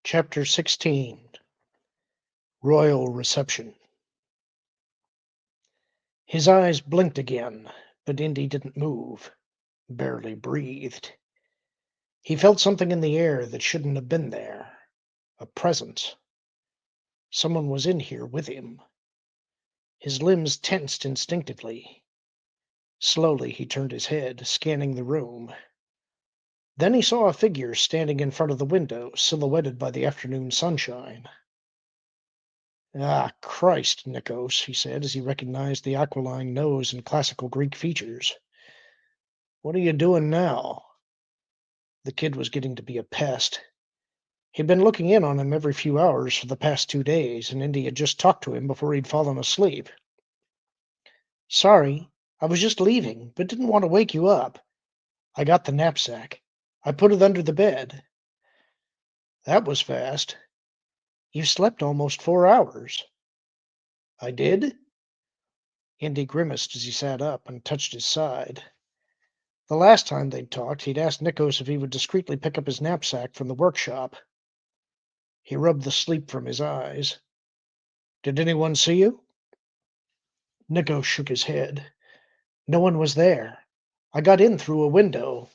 Chapter 16. Royal Reception. His eyes blinked again, but Indy didn't move, barely breathed. He felt something in the air that shouldn't have been there. A presence. Someone was in here with him. His limbs tensed instinctively. Slowly he turned his head, scanning the room. Then he saw a figure standing in front of the window, silhouetted by the afternoon sunshine. "Ah, Christ, Nikos," he said as he recognized the aquiline nose and classical Greek features. "What are you doing now?" The kid was getting to be a pest. He'd been looking in on him every few hours for the past 2 days, and Indy had just talked to him before he'd fallen asleep. "Sorry, I was just leaving, but didn't want to wake you up. I got the knapsack. I put it under the bed." "That was fast." "You slept almost 4 hours." "I did?" Indy grimaced as he sat up and touched his side. The last time they'd talked, he'd asked Nikos if he would discreetly pick up his knapsack from the workshop. He rubbed the sleep from his eyes. "Did anyone see you?" Nikos shook his head. "No one was there. I got in through a window."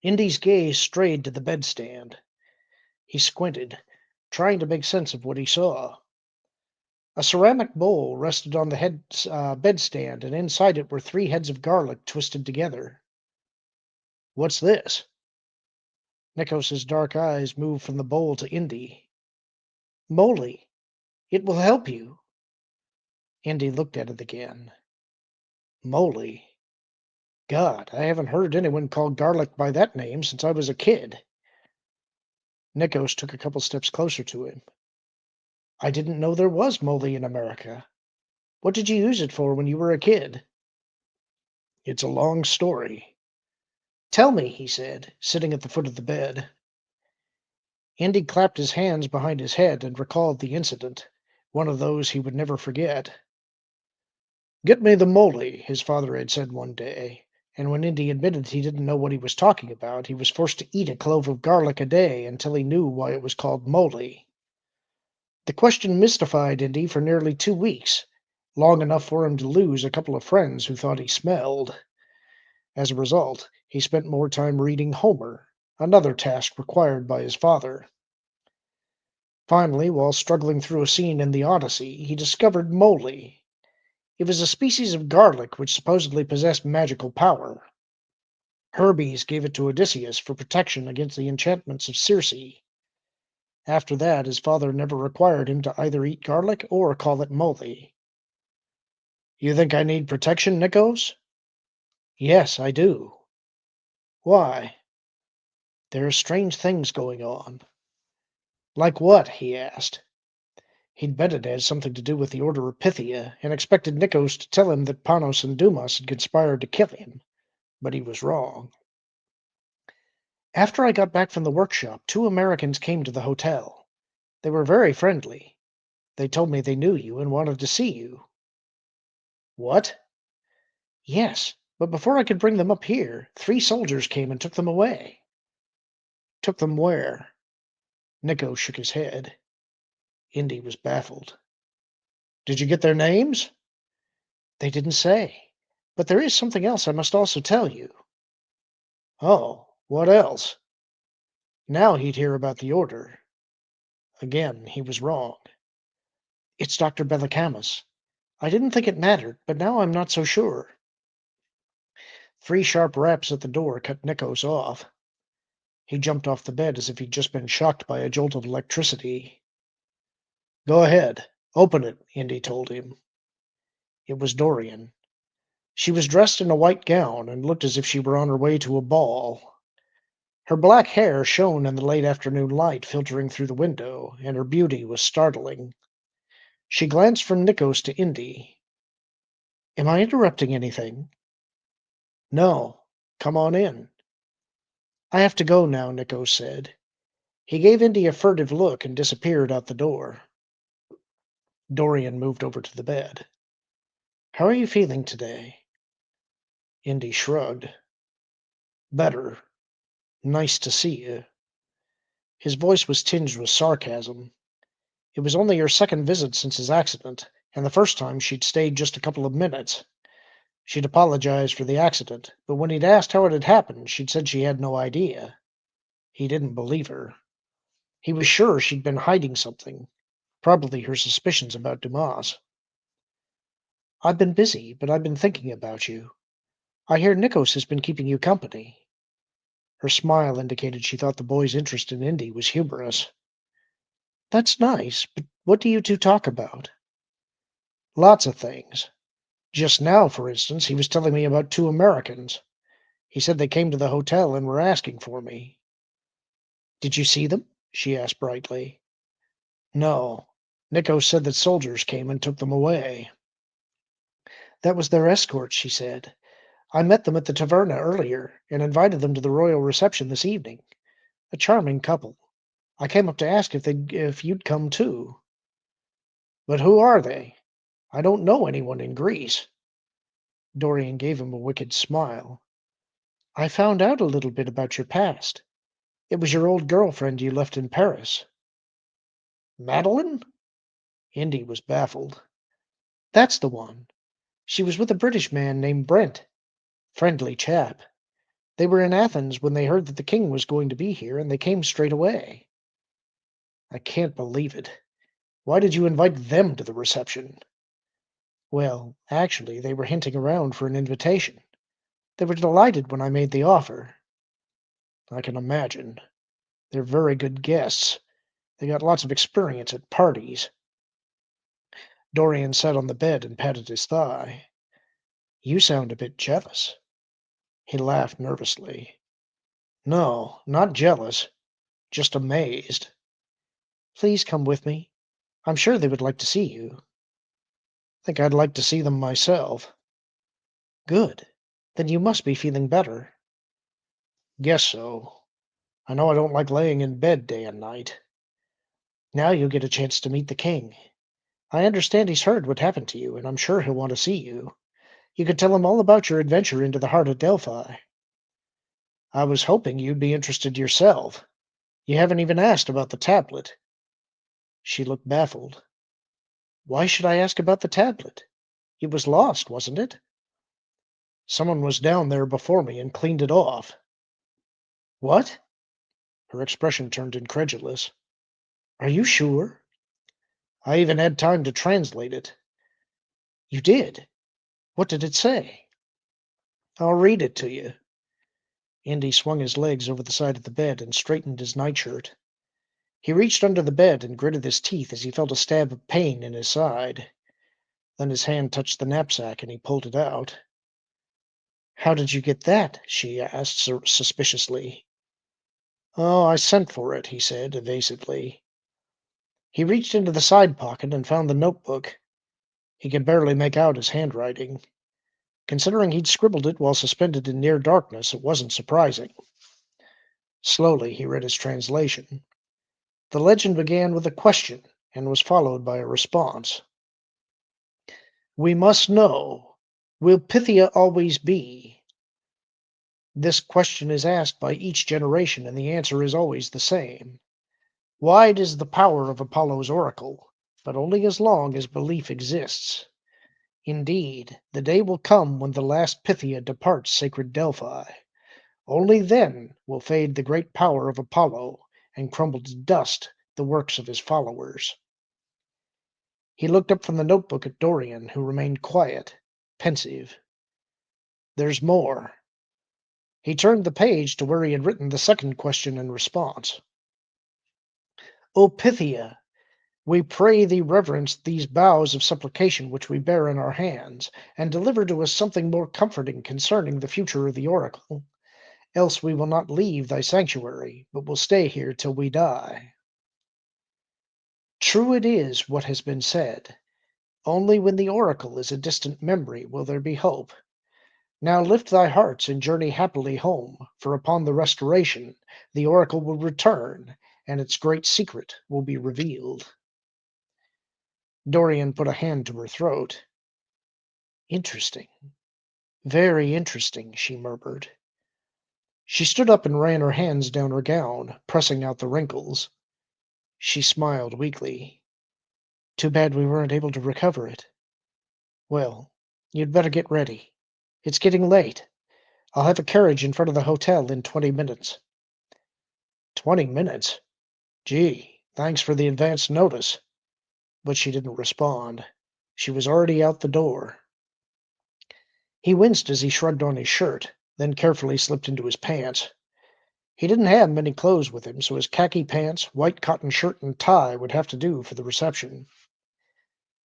Indy's gaze strayed to the bedstand. He squinted, trying to make sense of what he saw. A ceramic bowl rested on the bedstand, and inside it were 3 heads of garlic twisted together. "What's this?" Nikos's dark eyes moved from the bowl to Indy. "Moly. It will help you." Indy looked at it again. Moly. God, I haven't heard anyone call garlic by that name since I was a kid. Nikos took a couple steps closer to him. "I didn't know there was moly in America. What did you use it for when you were a kid?" "It's a long story." "Tell me," he said, sitting at the foot of the bed. Indy clapped his hands behind his head and recalled the incident, one of those he would never forget. "Get me the moly," his father had said one day, and when Indy admitted he didn't know what he was talking about, he was forced to eat a clove of garlic a day until he knew why it was called moly. The question mystified Indy for nearly 2 weeks, long enough for him to lose a couple of friends who thought he smelled. As a result, he spent more time reading Homer, another task required by his father. Finally, while struggling through a scene in the Odyssey, he discovered moly. It was a species of garlic which supposedly possessed magical power. Hermes gave it to Odysseus for protection against the enchantments of Circe. After that, his father never required him to either eat garlic or call it moly. "You think I need protection, Nikos?" "Yes, I do." "Why?" "There are strange things going on." "Like what?" he asked. He'd bet it had something to do with the Order of Pythia, and expected Nikos to tell him that Panos and Dumas had conspired to kill him, but he was wrong. "After I got back from the workshop, 2 Americans came to the hotel. They were very friendly. They told me they knew you and wanted to see you." "What?" "Yes, but before I could bring them up here, 3 soldiers came and took them away." "Took them where?" Nikos shook his head. Indy was baffled. "Did you get their names?" "They didn't say. But there is something else I must also tell you." "Oh, what else?" Now he'd hear about the order. Again, he was wrong. "It's Dr. Bellacamus. I didn't think it mattered, but now I'm not so sure." 3 sharp raps at the door cut Nikos off. He jumped off the bed as if he'd just been shocked by a jolt of electricity. "Go ahead. Open it," Indy told him. It was Dorian. She was dressed in a white gown and looked as if she were on her way to a ball. Her black hair shone in the late afternoon light filtering through the window, and her beauty was startling. She glanced from Nikos to Indy. "Am I interrupting anything?" "No. Come on in." "I have to go now," Nikos said. He gave Indy a furtive look and disappeared out the door. Dorian moved over to the bed. "How are you feeling today?" Indy shrugged. "Better. Nice to see you." His voice was tinged with sarcasm. It was only her second visit since his accident, and the first time she'd stayed just a couple of minutes. She'd apologized for the accident, but when he'd asked how it had happened, she'd said she had no idea. He didn't believe her. He was sure she'd been hiding something, probably her suspicions about Dumas. I've been busy, but I've been thinking about you. I hear Nikos has been keeping you company. Her smile indicated she thought the boy's interest in Indy was humorous. That's nice, but what do you two talk about? Lots of things. Just now, for instance, he was telling me about two Americans. He said they came to the hotel and were asking for me. Did you see them? She asked brightly. No. Nikos said that soldiers came and took them away. That was their escort, she said. I met them at the taverna earlier and invited them to the royal reception this evening. A charming couple. I came up to ask if you'd come too. But who are they? I don't know anyone in Greece. Dorian gave him a wicked smile. I found out a little bit about your past. It was your old girlfriend you left in Paris. Madeline? Indy was baffled. That's the one. She was with a British man named Brent. Friendly chap. They were in Athens when they heard that the king was going to be here, and they came straight away. I can't believe it. Why did you invite them to the reception? Well, actually, they were hinting around for an invitation. They were delighted when I made the offer. I can imagine. They're very good guests. They got lots of experience at parties. Dorian sat on the bed and patted his thigh. You sound a bit jealous. He laughed nervously. No, not jealous, just amazed. Please come with me. I'm sure they would like to see you. Think I'd like to see them myself. Good. Then you must be feeling better. Guess so. I know I don't like laying in bed day and night. Now you'll get a chance to meet the king. I understand he's heard what happened to you, and I'm sure he'll want to see you. You could tell him all about your adventure into the heart of Delphi. I was hoping you'd be interested yourself. You haven't even asked about the tablet. She looked baffled. Why should I ask about the tablet? It was lost, wasn't it? Someone was down there before me and cleaned it off. What? Her expression turned incredulous. Are you sure? I even had time to translate it. You did? What did it say? I'll read it to you. Indy swung his legs over the side of the bed and straightened his nightshirt. He reached under the bed and gritted his teeth as he felt a stab of pain in his side. Then his hand touched the knapsack and he pulled it out. How did you get that? She asked suspiciously. Oh, I sent for it, he said evasively. He reached into the side pocket and found the notebook. He could barely make out his handwriting. Considering he'd scribbled it while suspended in near darkness, it wasn't surprising. Slowly he read his translation. The legend began with a question and was followed by a response. We must know, will Pythia always be? This question is asked by each generation, and the answer is always the same. Wide is the power of Apollo's oracle, but only as long as belief exists. Indeed, the day will come when the last Pythia departs sacred Delphi. Only then will fade the great power of Apollo and crumble to dust the works of his followers. He looked up from the notebook at Dorian, who remained quiet, pensive. There's more. He turned the page to where he had written the second question and response. O Pythia, we pray thee reverence these boughs of supplication which we bear in our hands, and deliver to us something more comforting concerning the future of the oracle. Else we will not leave thy sanctuary, but will stay here till we die. True it is what has been said. Only when the oracle is a distant memory will there be hope. Now lift thy hearts and journey happily home, for upon the restoration the oracle will return, and its great secret will be revealed. Dorian put a hand to her throat. Interesting. Very interesting, she murmured. She stood up and ran her hands down her gown, pressing out the wrinkles. She smiled weakly. Too bad we weren't able to recover it. Well, you'd better get ready. It's getting late. I'll have a carriage in front of the hotel in 20 minutes. 20 minutes? Gee, thanks for the advance notice. But she didn't respond. She was already out the door. He winced as he shrugged on his shirt, then carefully slipped into his pants. He didn't have many clothes with him, so his khaki pants, white cotton shirt, and tie would have to do for the reception.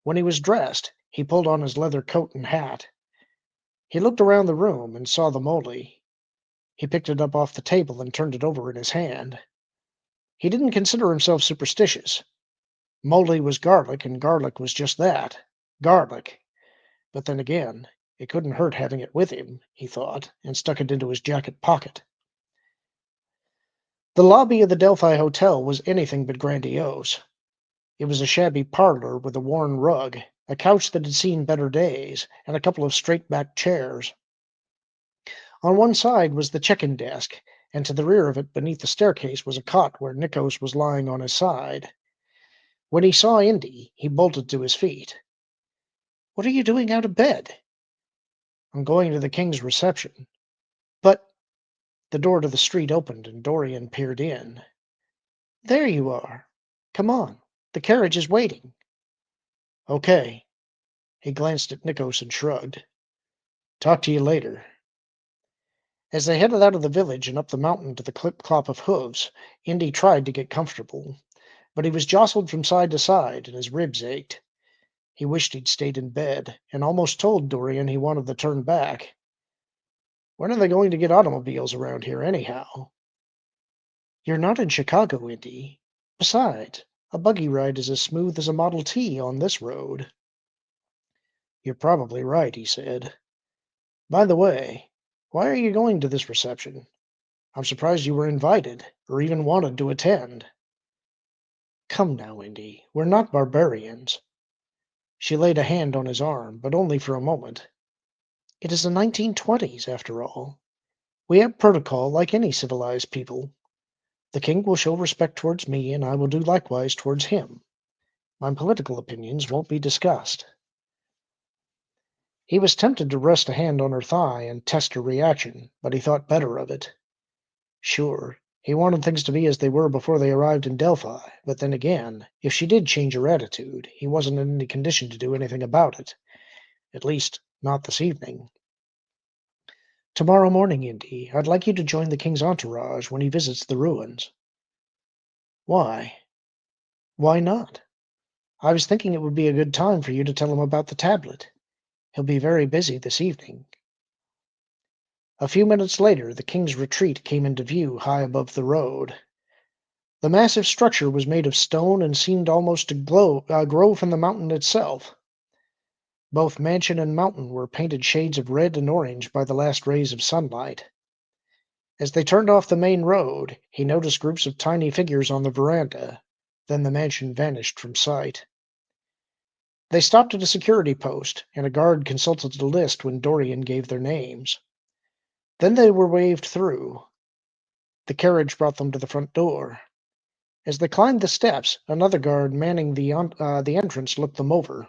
When he was dressed, he pulled on his leather coat and hat. He looked around the room and saw the moly. He picked it up off the table and turned it over in his hand. He didn't consider himself superstitious. Moly was garlic, and garlic was just that, garlic. But then again, it couldn't hurt having it with him, he thought, and stuck it into his jacket pocket. The lobby of the Delphi Hotel was anything but grandiose. It was a shabby parlor with a worn rug, a couch that had seen better days, and a couple of straight-backed chairs. On one side was the check-in desk, and to the rear of it, beneath the staircase, was a cot where Nikos was lying on his side. When he saw Indy, he bolted to his feet. "What are you doing out of bed?" "I'm going to the king's reception." "But—" The door to the street opened, and Dorian peered in. "There you are. Come on. The carriage is waiting." "Okay." He glanced at Nikos and shrugged. "Talk to you later." As they headed out of the village and up the mountain to the clip-clop of hooves, Indy tried to get comfortable, but he was jostled from side to side, and his ribs ached. He wished he'd stayed in bed, and almost told Dorian he wanted to turn back. When are they going to get automobiles around here, anyhow? "You're not in Chicago, Indy. Besides, a buggy ride is as smooth as a Model T on this road." "You're probably right," he said. "By the way, why are you going to this reception? I'm surprised you were invited, or even wanted to attend." "Come now, Indy, we're not barbarians." She laid a hand on his arm, but only for a moment. "It is the 1920s, after all. We have protocol like any civilized people. The king will show respect towards me, and I will do likewise towards him. My political opinions won't be discussed." He was tempted to rest a hand on her thigh and test her reaction, but he thought better of it. Sure, he wanted things to be as they were before they arrived in Delphi, but then again, if she did change her attitude, he wasn't in any condition to do anything about it. At least, not this evening. "Tomorrow morning, Indy, I'd like you to join the king's entourage when he visits the ruins." "Why?" "Why not? I was thinking it would be a good time for you to tell him about the tablet. He'll be very busy this evening." A few minutes later, the king's retreat came into view high above the road. The massive structure was made of stone and seemed almost to grow from the mountain itself. Both mansion and mountain were painted shades of red and orange by the last rays of sunlight. As they turned off the main road, he noticed groups of tiny figures on the veranda. Then the mansion vanished from sight. They stopped at a security post, and a guard consulted a list when Dorian gave their names. Then they were waved through. The carriage brought them to the front door. As they climbed the steps, another guard manning the entrance looked them over.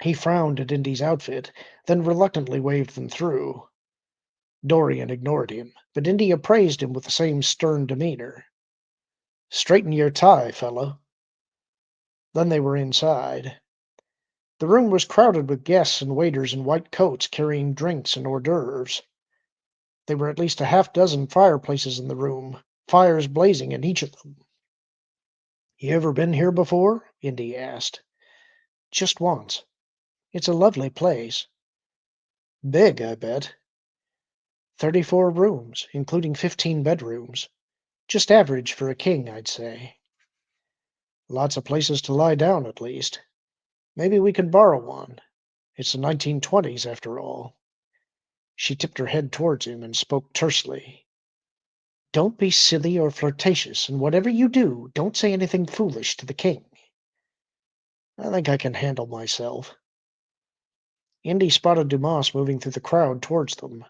He frowned at Indy's outfit, then reluctantly waved them through. Dorian ignored him, but Indy appraised him with the same stern demeanor. "Straighten your tie, fellow." Then they were inside. The room was crowded with guests and waiters in white coats carrying drinks and hors d'oeuvres. There were at least a half-dozen fireplaces in the room, fires blazing in each of them. "You ever been here before?" Indy asked. "Just once. It's a lovely place." "Big, I bet." 34 rooms, including 15 bedrooms. Just average for a king, I'd say." "Lots of places to lie down, at least. Maybe we could borrow one. It's the 1920s, after all." She tipped her head towards him and spoke tersely. "Don't be silly or flirtatious, and whatever you do, don't say anything foolish to the king." "I think I can handle myself." Indy spotted Dumas moving through the crowd towards them.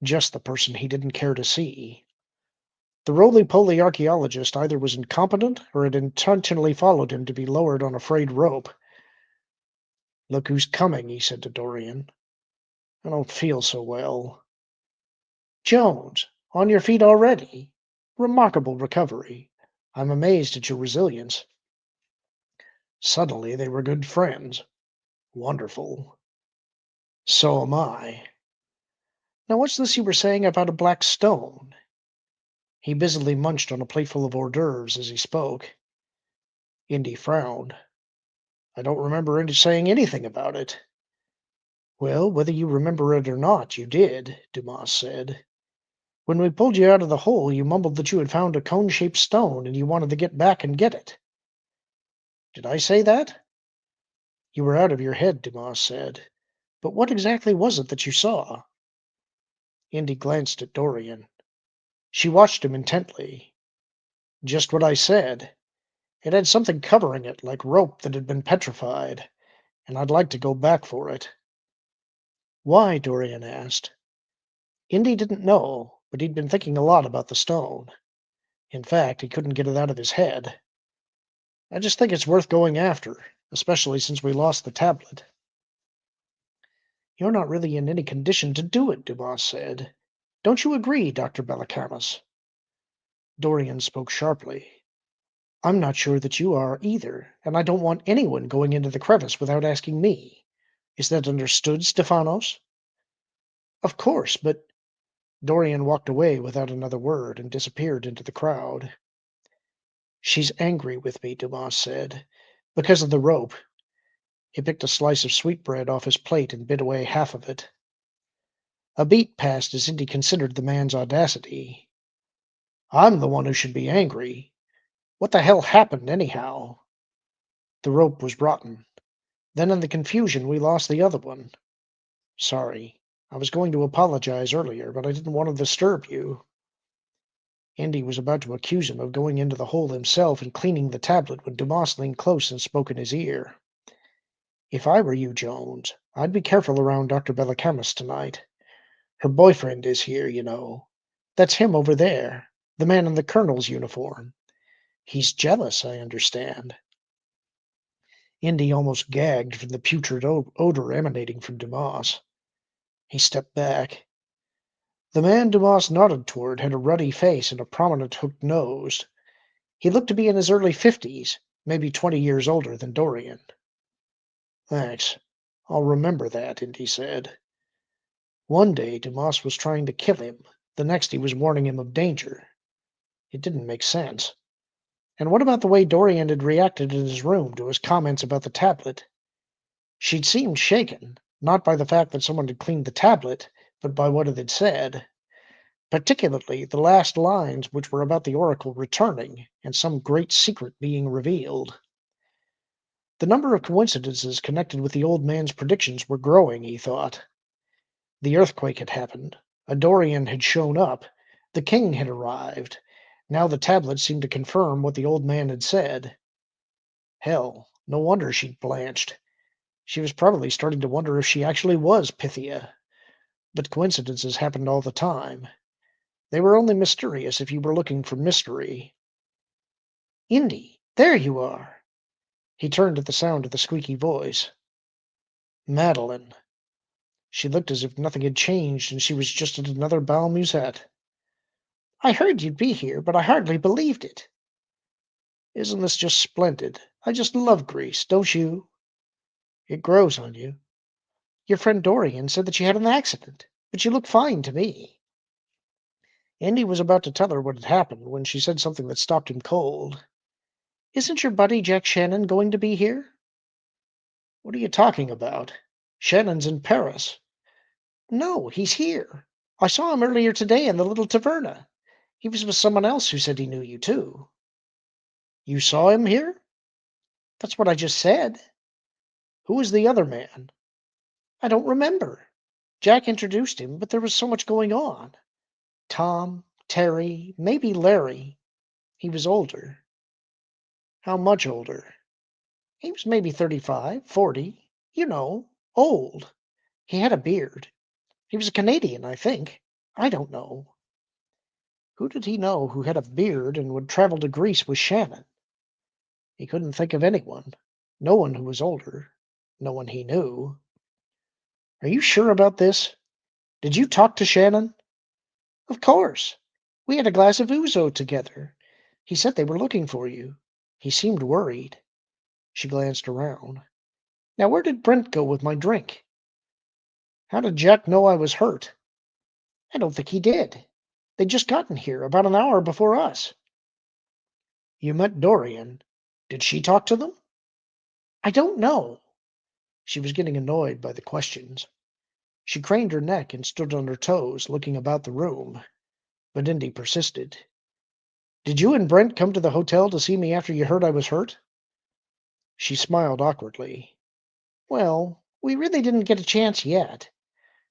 just the person he didn't care to see. The roly-poly archaeologist either was incompetent or had intentionally followed him to be lowered on a frayed rope. "Look who's coming," he said to Dorian. "I don't feel so well." "Jones, on your feet already? Remarkable recovery. I'm amazed at your resilience." Suddenly they were good friends. Wonderful. So am I. Now what's this you were saying about a black stone? He busily munched on a plateful of hors d'oeuvres as he spoke. Indy frowned. "I don't remember saying anything about it." "Well, whether you remember it or not, you did," Dumas said. "When we pulled you out of the hole, you mumbled that you had found a cone-shaped stone and you wanted to get back and get it." "Did I say that?" "You were out of your head," Dumas said. "But what exactly was it that you saw?" Indy glanced at Dorian. She watched him intently. "Just what I said. It had something covering it, like rope that had been petrified, and I'd like to go back for it." "Why?" Dorian asked. Indy didn't know, but he'd been thinking a lot about the stone. In fact, he couldn't get it out of his head. "I just think it's worth going after, especially since we lost the tablet." "You're not really in any condition to do it," Dumas said. "Don't you agree, Dr. Bellakamas?" Dorian spoke sharply. "I'm not sure that you are either, and I don't want anyone going into the crevice without asking me. Is that understood, Stephanos?" "Of course, but—" Dorian walked away without another word and disappeared into the crowd. "She's angry with me," Dumas said, "because of the rope." He picked a slice of sweetbread off his plate and bit away half of it. A beat passed as Indy considered the man's audacity. "I'm the one who should be angry. What the hell happened, anyhow?" "The rope was rotten. Then in the confusion we lost the other one. Sorry. I was going to apologize earlier, but I didn't want to disturb you." Indy was about to accuse him of going into the hole himself and cleaning the tablet when Dumas leaned close and spoke in his ear. "If I were you, Jones, I'd be careful around Dr. Bellakamas tonight. Her boyfriend is here, you know. That's him over there, the man in the colonel's uniform. He's jealous, I understand." Indy almost gagged from the putrid odor emanating from Dumas. He stepped back. The man Dumas nodded toward had a ruddy face and a prominent hooked nose. He looked to be in his early 50s, maybe 20 years older than Dorian. "Thanks. I'll remember that," Indy said. One day Dumas was trying to kill him. The next he was warning him of danger. It didn't make sense. And what about the way Dorian had reacted in his room to his comments about the tablet? She'd seemed shaken, not by the fact that someone had cleaned the tablet, but by what it had said. Particularly the last lines, which were about the Oracle returning and some great secret being revealed. The number of coincidences connected with the old man's predictions were growing, he thought. The earthquake had happened. A Dorian had shown up. The king had arrived. Now the tablet seemed to confirm what the old man had said. Hell, no wonder she'd blanched. She was probably starting to wonder if she actually was Pythia. But coincidences happened all the time. They were only mysterious if you were looking for mystery. "Indy, there you are!" He turned at the sound of the squeaky voice. Madeline. She looked as if nothing had changed and she was just at another bal musette. "I heard you'd be here, but I hardly believed it." "Isn't this just splendid? I just love Greece, don't you?" "It grows on you." "Your friend Dorian said that you had an accident, but you look fine to me." Indy was about to tell her what had happened when she said something that stopped him cold. "Isn't your buddy Jack Shannon going to be here?" "What are you talking about? Shannon's in Paris." "No, he's here. I saw him earlier today in the little taverna. He was with someone else who said he knew you, too." "You saw him here?" "That's what I just said." "Who was the other man?" "I don't remember. Jack introduced him, but there was so much going on. Tom, Terry, maybe Larry. He was older." "How much older?" "He was maybe 35, 40. You know, old. He had a beard. He was a Canadian, I think." I don't know. Who did he know who had a beard and would travel to Greece with Shannon? He couldn't think of anyone. No one who was older. No one he knew. Are you sure about this? Did you talk to Shannon? Of course. We had a glass of ouzo together. He said they were looking for you. He seemed worried. She glanced around. Now, where did Brent go with my drink? How did Jack know I was hurt? I don't think he did. They'd just gotten here about an hour before us. You met Dorian. Did she talk to them? I don't know. She was getting annoyed by the questions. She craned her neck and stood on her toes, looking about the room. But Indy persisted. Did you and Brent come to the hotel to see me after you heard I was hurt? She smiled awkwardly. Well, we really didn't get a chance yet.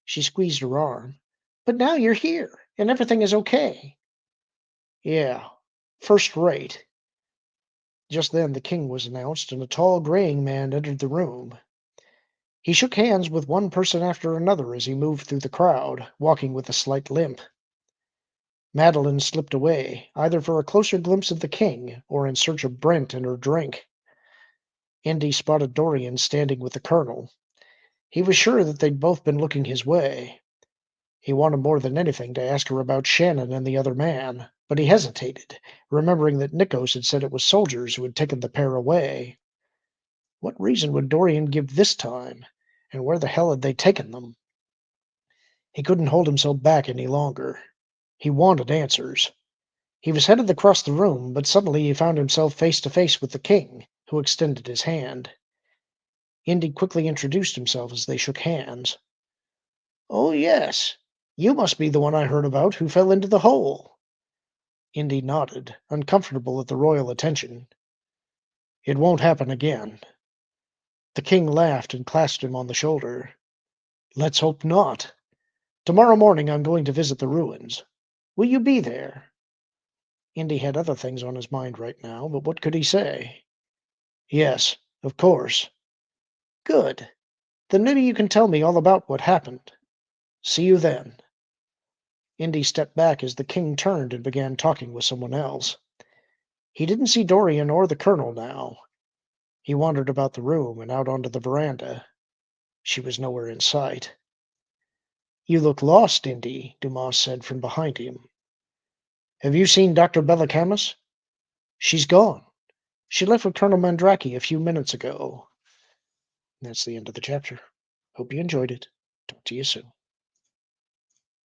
She squeezed her arm. But now you're here, and everything is okay. Yeah, first rate. Just then the king was announced, and a tall, graying man entered the room. He shook hands with one person after another as he moved through the crowd, walking with a slight limp. Madeline slipped away, either for a closer glimpse of the king or in search of Brent and her drink. Indy spotted Dorian standing with the colonel. He was sure that they'd both been looking his way. He wanted more than anything to ask her about Shannon and the other man, but he hesitated, remembering that Nikos had said it was soldiers who had taken the pair away. What reason would Dorian give this time, and where the hell had they taken them? He couldn't hold himself back any longer. He wanted answers. He was headed across the room, but suddenly he found himself face to face with the king, who extended his hand. Indy quickly introduced himself as they shook hands. Oh, yes. You must be the one I heard about who fell into the hole. Indy nodded, uncomfortable at the royal attention. It won't happen again. The king laughed and clasped him on the shoulder. Let's hope not. Tomorrow morning I'm going to visit the ruins. Will you be there? Indy had other things on his mind right now, but what could he say? Yes, of course. Good. Then maybe you can tell me all about what happened. See you then. Indy stepped back as the king turned and began talking with someone else. He didn't see Dorian or the colonel now. He wandered about the room and out onto the veranda. She was nowhere in sight. You look lost, Indy, Dumas said from behind him. Have you seen Dr. Bellacamus? She's gone. She left with Colonel Mandraki a few minutes ago. That's the end of the chapter. Hope you enjoyed it. Talk to you soon.